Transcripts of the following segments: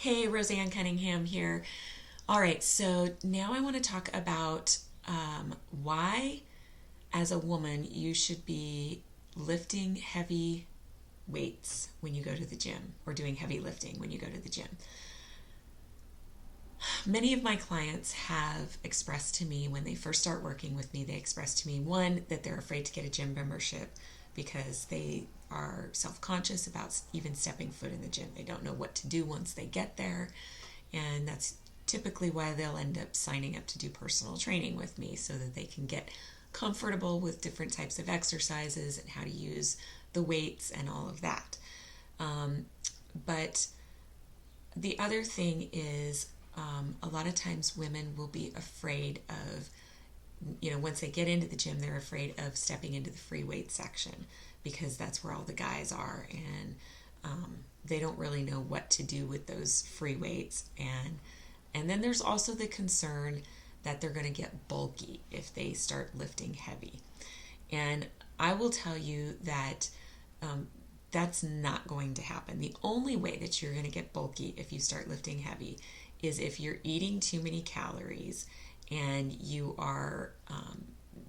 Hey, Rosann Cunningham here. All right, so now I want to talk about why, as a woman, you should be lifting heavy weights when you go to the gym or doing heavy lifting when you go to the gym. Many of my clients have expressed to me when they first start working with me, they express to me, one, that they're afraid to get a gym membership because they are self conscious about even stepping foot in the gym. They don't know what to do once they get there. And that's typically why they'll end up signing up to do personal training with me so that they can get comfortable with different types of exercises and how to use the weights and all of that. But the other thing is, a lot of times women will be afraid of, once they get into the gym, they're afraid of stepping into the free weight section because that's where all the guys are, and they don't really know what to do with those free weights. And then there's also the concern that they're going to get bulky if they start lifting heavy. And I will tell you that that's not going to happen. The only way that you're going to get bulky if you start lifting heavy is if you're eating too many calories and you are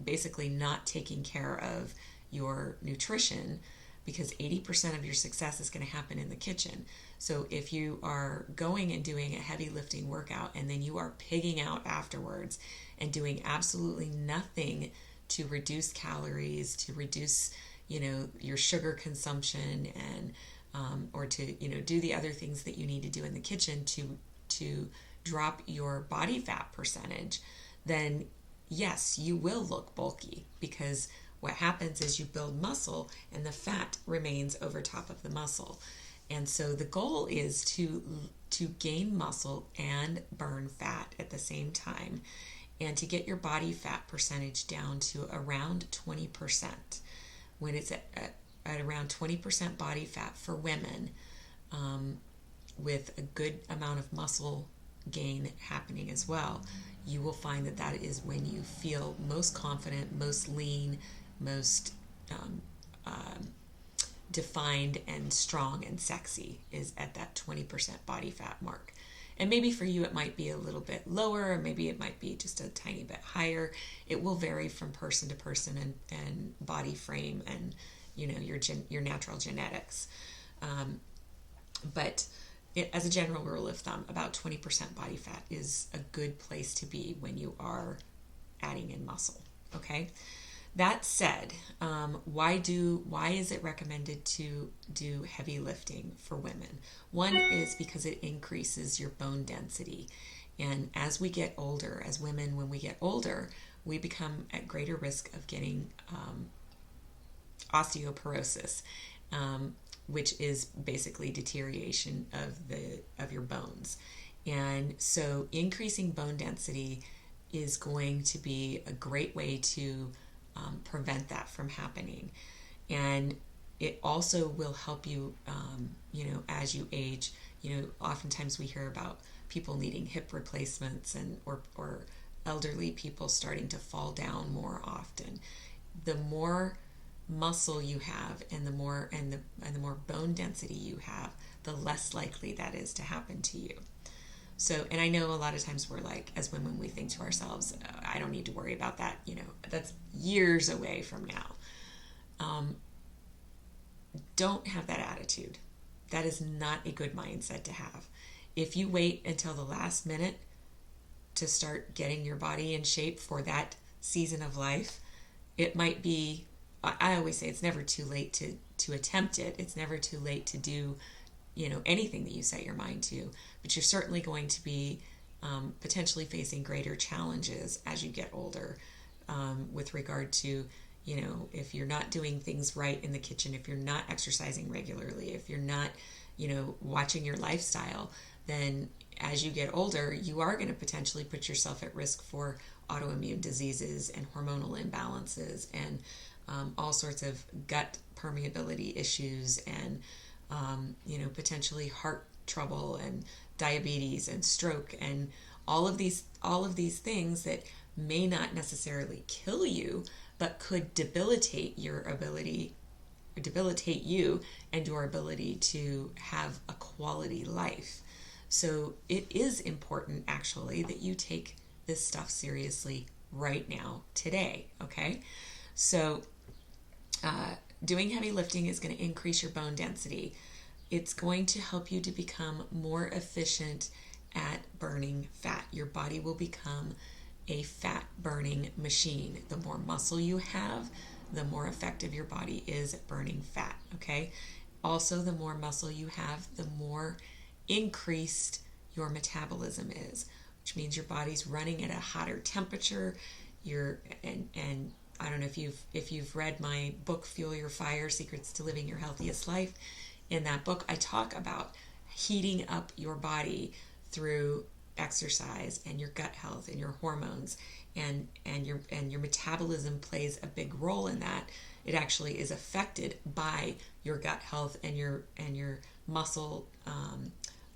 basically not taking care of your nutrition, because 80% of your success is going to happen in the kitchen. So if you are going and doing a heavy lifting workout and then you are pigging out afterwards and doing absolutely nothing to reduce calories, to reduce, your sugar consumption, and or to, do the other things that you need to do in the kitchen to drop your body fat percentage, then yes, you will look bulky, because what happens is you build muscle and the fat remains over top of the muscle. And so the goal is to gain muscle and burn fat at the same time, and to get your body fat percentage down to around 20%. When it's at around 20% body fat for women, with a good amount of muscle gain happening as well, you will find that is when you feel most confident, most lean, most defined and strong and sexy, is at that 20% body fat mark. And maybe for you it might be a little bit lower, or maybe it might be just a tiny bit higher. It will vary from person to person and body frame and your natural genetics. But as a general rule of thumb, about 20% body fat is a good place to be when you are adding in muscle. Okay. That said, why is it recommended to do heavy lifting for women? One is because it increases your bone density. And as we get older, as women, when we get older, we become at greater risk of getting osteoporosis, which is basically deterioration of your bones. And so increasing bone density is going to be a great way to prevent that from happening. And it also will help you, as you age. Oftentimes we hear about people needing hip replacements or elderly people starting to fall down more often. The more muscle you have and the more bone density you have, the less likely that is to happen to you. So, and I know a lot of times we're like, as women, we think to ourselves, I don't need to worry about that. That's years away from now. Don't have that attitude. That is not a good mindset to have. If you wait until the last minute to start getting your body in shape for that season of life, it might be, I always say it's never too late to attempt it. It's never too late to do anything that you set your mind to, but you're certainly going to be potentially facing greater challenges as you get older, with regard to, if you're not doing things right in the kitchen, if you're not exercising regularly, if you're not, watching your lifestyle, then as you get older, you are going to potentially put yourself at risk for autoimmune diseases and hormonal imbalances and all sorts of gut permeability issues and potentially heart trouble and diabetes and stroke and all of these things that may not necessarily kill you, but could debilitate you and your ability to have a quality life. So it is important, actually, that you take this stuff seriously right now, today, okay? So doing heavy lifting is going to increase your bone density. It's going to help you to become more efficient at burning fat. Your body will become a fat burning machine. The more muscle you have, the more effective your body is at burning fat, okay? Also, the more muscle you have, the more increased your metabolism is, which means your body's running at a hotter temperature. And I don't know if you've read my book, Fuel Your Fire: Secrets to Living Your Healthiest Life. In that book, I talk about heating up your body through exercise and your gut health and your hormones, and your metabolism plays a big role in that. It actually is affected by your gut health and your muscle,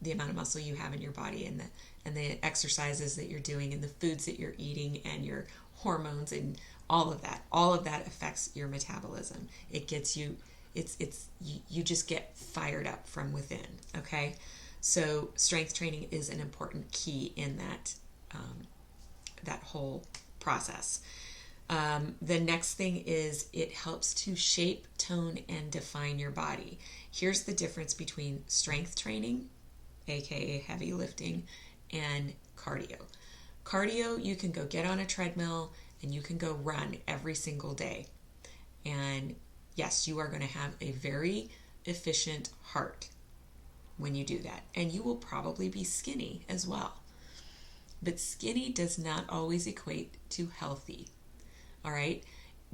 the amount of muscle you have in your body, and the exercises that you're doing, and the foods that you're eating, and your hormones, and all of that affects your metabolism. It gets you, you just get fired up from within. Okay, so strength training is an important key in that whole process. The next thing is it helps to shape, tone, and define your body. Here's the difference between strength training, aka heavy lifting, and cardio. Cardio, you can go get on a treadmill and you can go run every single day. And yes, you are going to have a very efficient heart when you do that. And you will probably be skinny as well. But skinny does not always equate to healthy. All right?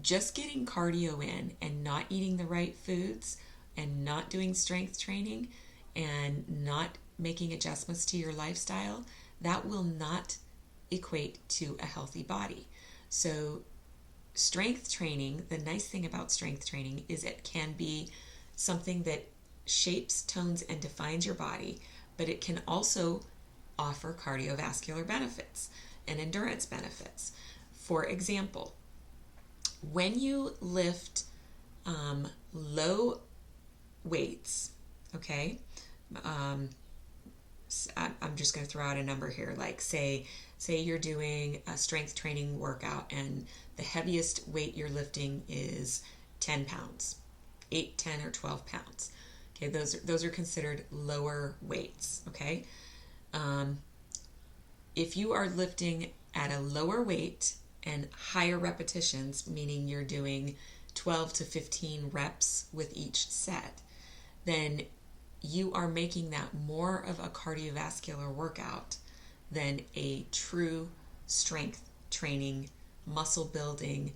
Just getting cardio in and not eating the right foods and not doing strength training and not making adjustments to your lifestyle, that will not equate to a healthy body. So strength training, the nice thing about strength training is it can be something that shapes, tones, and defines your body, but it can also offer cardiovascular benefits and endurance benefits. For example, when you lift low weights, okay, I'm just going to throw out a number here, like say you're doing a strength training workout and the heaviest weight you're lifting is 10 pounds, 8, 10, or 12 pounds. Okay, those are considered lower weights, okay? If you are lifting at a lower weight and higher repetitions, meaning you're doing 12 to 15 reps with each set, then you are making that more of a cardiovascular workout than a true strength training, muscle building,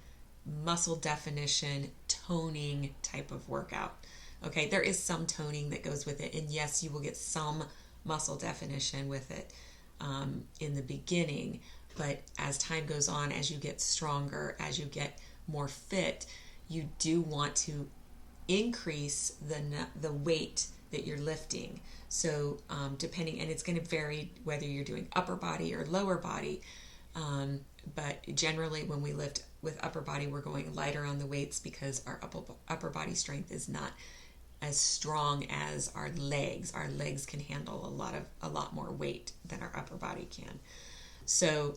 muscle definition, toning type of workout. Okay, there is some toning that goes with it, and yes, you will get some muscle definition with it in the beginning, but as time goes on, as you get stronger, as you get more fit, you do want to increase the weight that you're lifting. So depending, and it's going to vary whether you're doing upper body or lower body, but generally when we lift with upper body, we're going lighter on the weights because our upper body strength is not as strong as our legs. Our legs can handle a lot more weight than our upper body can. So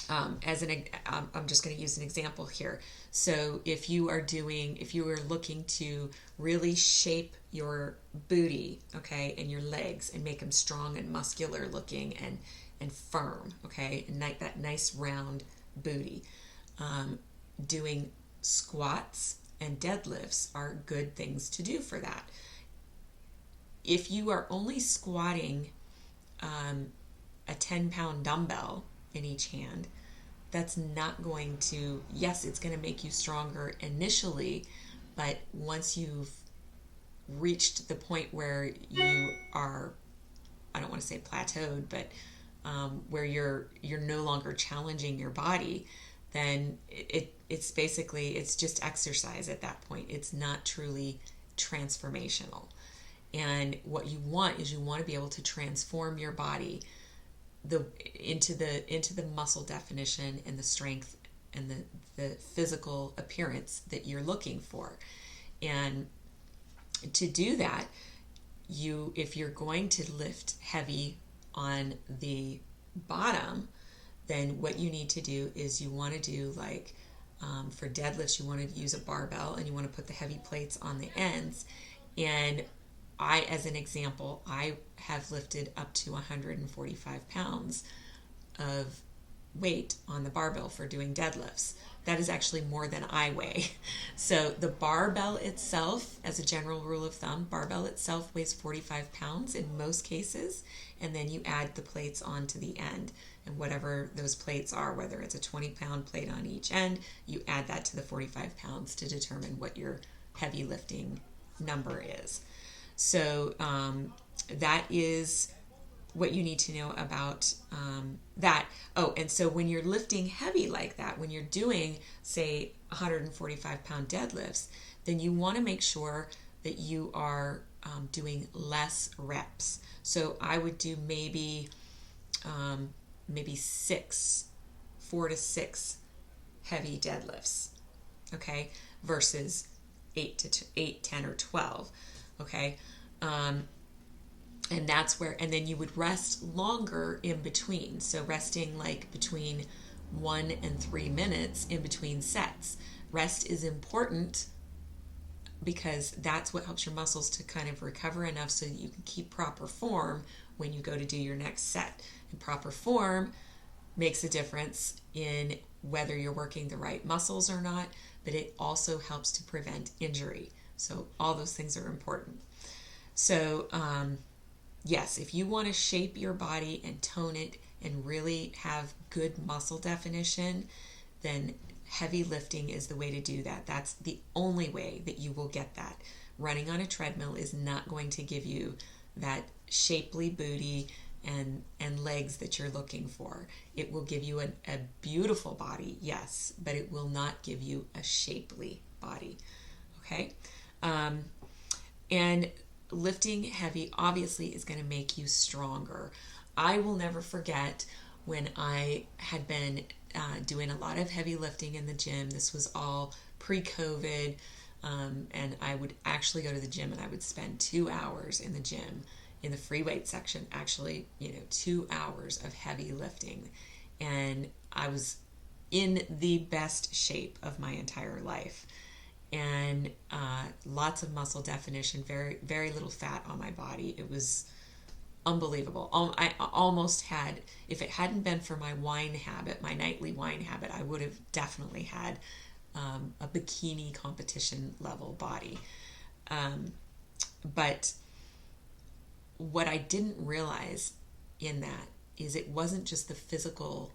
I'm just going to use an example here. So if you are looking to really shape your booty, okay, and your legs and make them strong and muscular looking and firm, okay, and that nice round booty, doing squats and deadlifts are good things to do for that. If you are only squatting a 10-pound dumbbell in each hand, that's not going to, yes, it's going to make you stronger initially, but once you've reached the point where you are, I don't want to say plateaued, but where you're no longer challenging your body, then it's just exercise at that point. It's not truly transformational. And what you want is you want to be able to transform your body into the muscle definition and the strength and the physical appearance that you're looking for. And to do that, if you're going to lift heavy on the bottom, then what you need to do is you want to do like for deadlifts, you want to use a barbell and you want to put the heavy plates on the ends. And as an example, I have lifted up to 145 pounds of weight on the barbell for doing deadlifts. That is actually more than I weigh. So the barbell itself, as a general rule of thumb, barbell itself weighs 45 pounds in most cases, and then you add the plates onto the end. And whatever those plates are, whether it's a 20-pound plate on each end, you add that to the 45 pounds to determine what your heavy lifting number is. So that is what you need to know about that. Oh, and so when you're lifting heavy like that, when you're doing, say, 145-pound deadlifts, then you want to make sure that you are doing less reps. So I would do maybe 4 to 6 heavy deadlifts, okay, versus 8, 10, or 12, okay. And that's where, and then you would rest longer in between. So resting like between 1 and 3 minutes in between sets. Rest is important because that's what helps your muscles to kind of recover enough so that you can keep proper form when you go to do your next set. And proper form makes a difference in whether you're working the right muscles or not, but it also helps to prevent injury. So all those things are important. So, yes, if you want to shape your body and tone it and really have good muscle definition, then heavy lifting is the way to do that. That's the only way that you will get that. Running on a treadmill is not going to give you that shapely booty and legs that you're looking for. It will give you a beautiful body, yes, but it will not give you a shapely body, okay? And lifting heavy obviously is going to make you stronger. I will never forget when I had been doing a lot of heavy lifting in the gym. This was all pre-COVID, and I would actually go to the gym and I would spend 2 hours in the gym in the free weight section, actually, 2 hours of heavy lifting. And I was in the best shape of my entire life. And lots of muscle definition, very, very little fat on my body. It was unbelievable. I almost had, if it hadn't been for my wine habit, my nightly wine habit, I would have definitely had a bikini competition level body. But what I didn't realize in that is it wasn't just the physical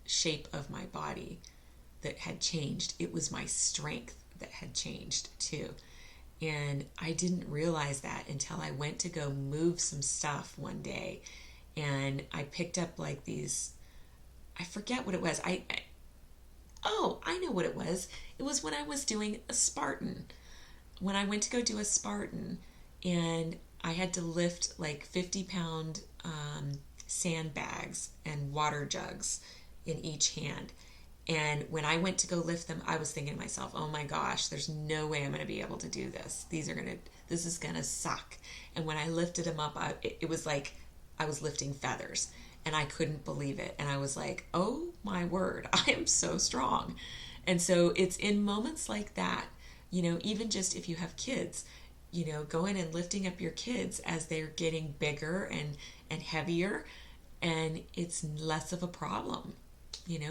shape of my body that had changed. It was my strength that had changed too. And I didn't realize that until I went to go move some stuff one day. And I picked up like these, I forget what it was. I know what it was. It was when I was doing a Spartan. When I went to go do a Spartan and I had to lift like 50-pound sandbags and water jugs in each hand. And when I went to go lift them, I was thinking to myself, oh my gosh, there's no way I'm going to be able to do this. This is going to suck. And when I lifted them up, it was like I was lifting feathers and I couldn't believe it. And I was like, oh my word, I am so strong. And so it's in moments like that, even just if you have kids, going and lifting up your kids as they're getting bigger and heavier, and it's less of a problem.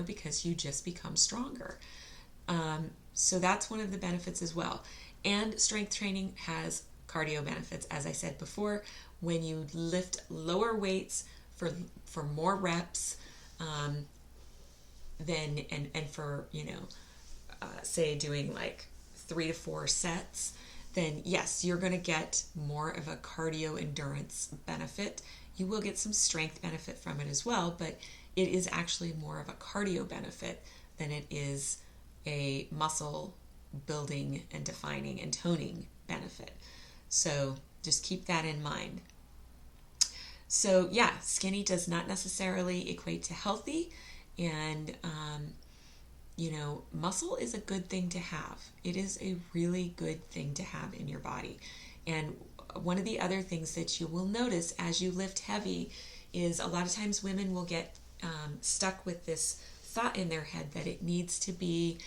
Because you just become stronger. So that's one of the benefits as well. And strength training has cardio benefits. As I said before, when you lift lower weights for more reps, then and for, say doing like 3 to 4 sets, then yes, you're going to get more of a cardio endurance benefit. You will get some strength benefit from it as well, but it is actually more of a cardio benefit than it is a muscle building and defining and toning benefit. So just keep that in mind. So yeah, skinny does not necessarily equate to healthy, and muscle is a good thing to have. It is a really good thing to have in your body. And one of the other things that you will notice as you lift heavy is a lot of times women will get stuck with this thought in their head that it needs to be,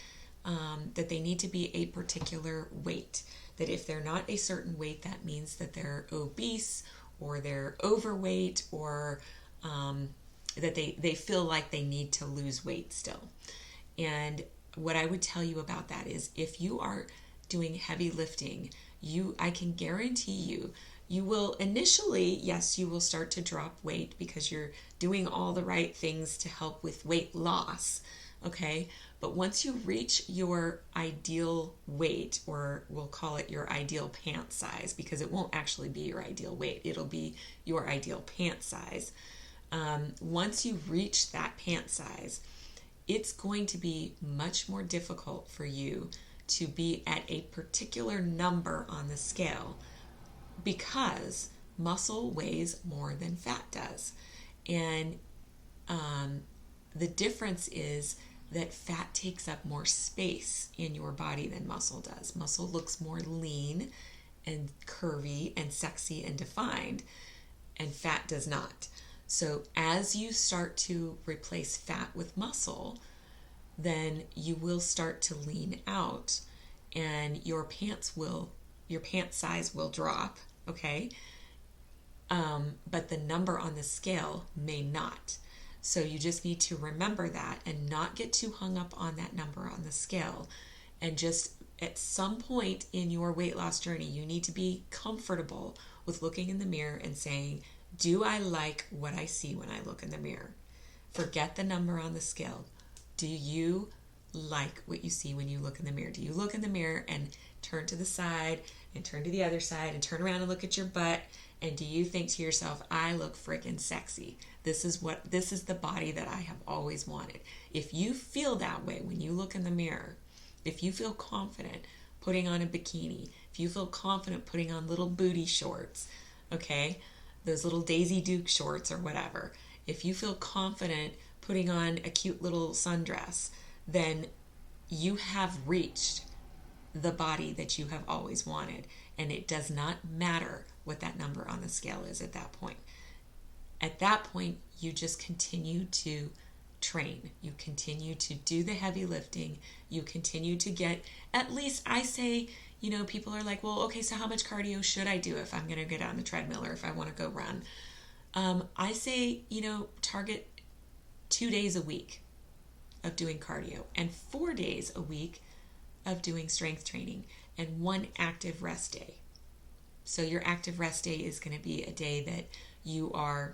that they need to be a particular weight. That if they're not a certain weight, that means that they're obese or they're overweight, or that they feel like they need to lose weight still. And what I would tell you about that is, if you are doing heavy lifting, I can guarantee you will initially, yes, you will start to drop weight because you're doing all the right things to help with weight loss, okay? But once you reach your ideal weight, or we'll call it your ideal pant size, because it won't actually be your ideal weight, it'll be your ideal pant size. Once you reach that pant size, it's going to be much more difficult for you to be at a particular number on the scale, because muscle weighs more than fat does. And the difference is that fat takes up more space in your body than muscle does. Muscle looks more lean and curvy and sexy and defined, and fat does not. So as you start to replace fat with muscle, then you will start to lean out, and your pant size will drop, okay? But the number on the scale may not. So you just need to remember that and not get too hung up on that number on the scale. And just at some point in your weight loss journey, you need to be comfortable with looking in the mirror and saying, do I like what I see when I look in the mirror? Forget the number on the scale. Do you like what you see when you look in the mirror? Do you look in the mirror and turn to the side and turn to the other side and turn around and look at your butt? And do you think to yourself, I look freaking sexy? This is the body that I have always wanted. If you feel that way when you look in the mirror, if you feel confident putting on a bikini, if you feel confident putting on little booty shorts, okay, those little Daisy Duke shorts or whatever, if you feel confident putting on a cute little sundress, then you have reached the body that you have always wanted. And it does not matter what that number on the scale is at that point. At that point, you just continue to train. You continue to do the heavy lifting. You continue to get, at least I say, people are like, well, okay, so how much cardio should I do if I'm going to get on the treadmill or if I want to go run? I say, target 2 days a week of doing cardio and 4 days a week of doing strength training and 1 active rest day. So your active rest day is going to be a day that you are,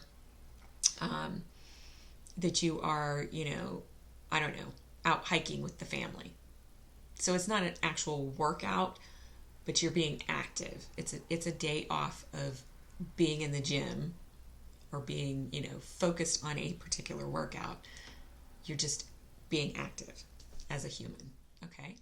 out hiking with the family. So it's not an actual workout, but you're being active. It's a day off of being in the gym or being, focused on a particular workout. You're just being active as a human, okay?